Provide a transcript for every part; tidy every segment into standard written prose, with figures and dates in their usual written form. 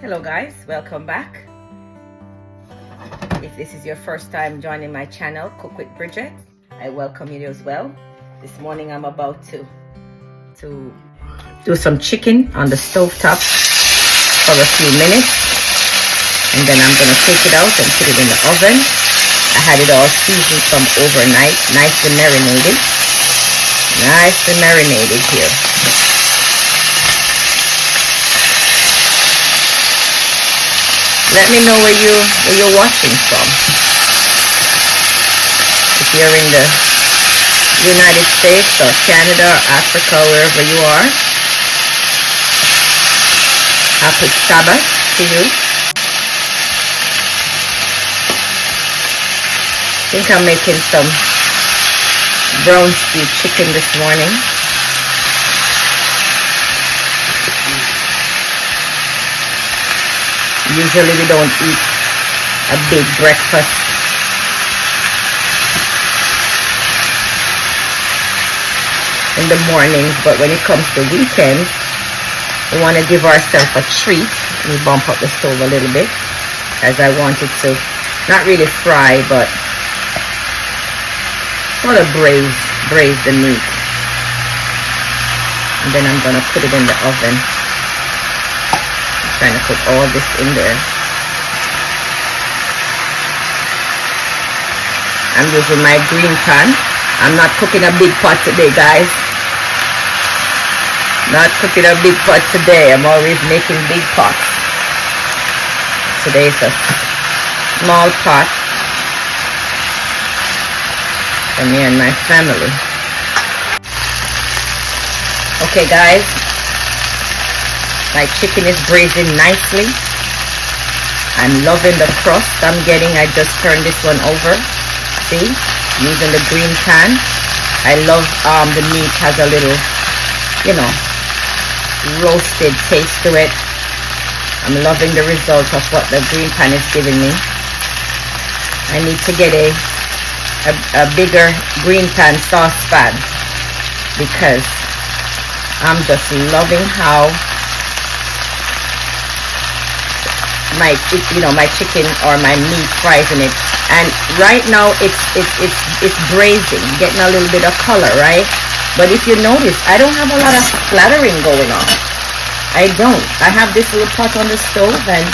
Hello guys, welcome back. If this is your first time joining my channel, Cook with Bridget, I welcome you as well. This morning I'm about to do some chicken on the stove top for a few minutes, and then I'm gonna take it out and put it in the oven. I had it all seasoned from overnight, nicely marinated here. Let me know where you're watching from. If you're in the United States or Canada or Africa, wherever you are, happy Sabbath to you. I think I'm making some brown stew chicken this morning. Usually we don't eat a big breakfast. In the mornings, but when it comes to weekends, we want to give ourselves a treat. We bump up the stove a little bit, as I wanted to not really fry, but sort of braise the meat. And then I'm gonna put it in the oven. Trying to put all this in there. I'm using my green pan. I'm not cooking a big pot today, guys. Not cooking a big pot today. I'm always making big pots. Today is a small pot for me and my family. Okay, guys. My chicken is braising nicely. I'm loving the crust I'm getting. I just turned this one over. See? Using the green pan. I love the meat has a little, roasted taste to it. I'm loving the result of what the green pan is giving me. I need to get a bigger green pan saucepan because I'm just loving how my chicken or my meat fries in it. And right now it's braising, getting a little bit of color, right? But if you notice, I don't have a lot of splattering going on. I don't. I have this little pot on the stove, and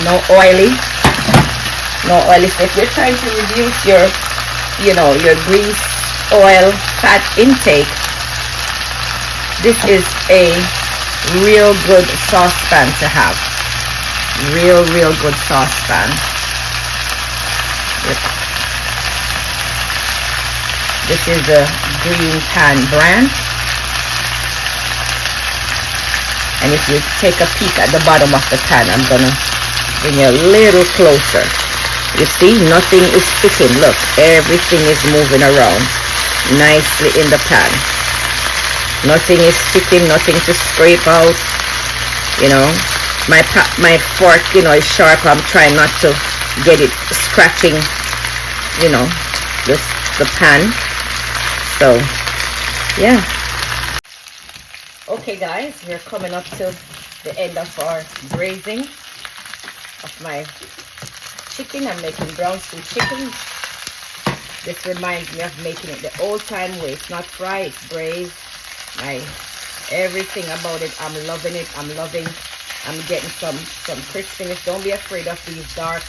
no oily stuff. If you're trying to reduce your grease, oil, fat intake, this is a real good saucepan to have. Real good saucepan. This is a green pan brand. And if you take a peek at the bottom of the pan, I'm gonna bring you a little closer. You see, nothing is sticking. Look, everything is moving around nicely in the pan. Nothing is sticking, nothing to scrape out. My fork, is sharp. I'm trying not to get it scratching, the pan. So, yeah. Okay, guys, we're coming up to the end of our braising of my chicken. I'm making brown stew chicken. This reminds me of making it the old-time way. It's not fried, it's braised. Everything about it, I'm loving it. I'm getting some crispiness. Don't be afraid of these dark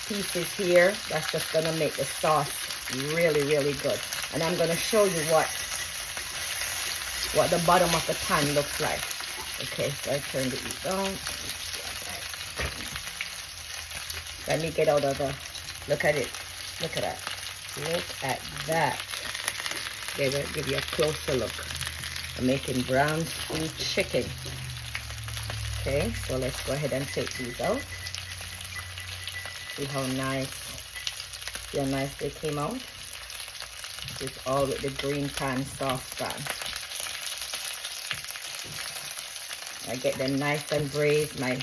pieces here. That's just gonna make the sauce really good. And I'm gonna show you what the bottom of the pan looks like. Okay, so I turn the heat down. Let me get out of the, look at it. Look at that. Look at that. Okay, we'll give you a closer look. I'm making brown stew chicken. Okay, so let's go ahead and take these out. See how nice they came out. This is all with the green pan saucepan. I get them nice and braised. My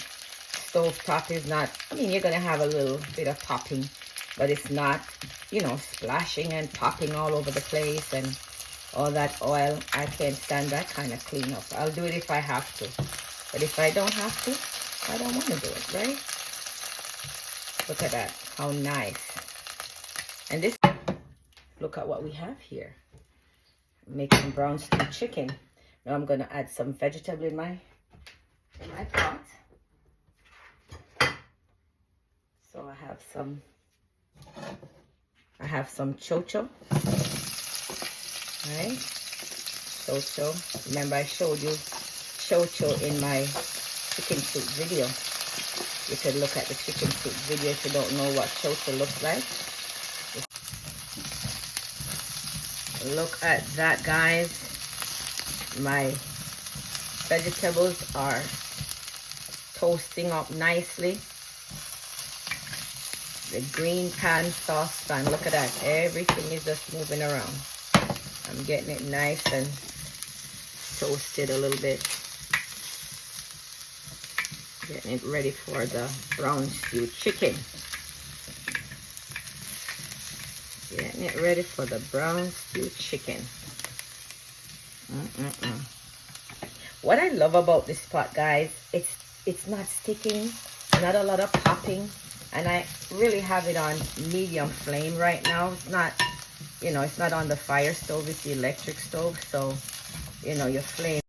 stove top is not, you're gonna have a little bit of popping, but it's not, splashing and popping all over the place and all that oil. I can't stand that kind of cleanup. I'll do it if I have to. But if I don't have to, I don't want to do it, right? Look at that, how nice. And this, look at what we have here. Making brown stew chicken. Now I'm gonna add some vegetable in my pot. So I have some chocho. Right? Chocho. Remember I showed you chocho in my chicken soup video. You could look at the chicken soup video if you don't know what chocho looks like. Look at that, guys. My vegetables are toasting up nicely. The green pan saucepan, look at that. Everything is just moving around. I'm getting it nice and toasted a little bit. Getting it ready for the brown stew chicken. Getting it ready for the brown stew chicken. What I love about this pot, guys, it's not sticking, not a lot of popping, and I really have it on medium flame right now. It's not, you know, it's not on the fire stove, it's the electric stove, so, you know, your flame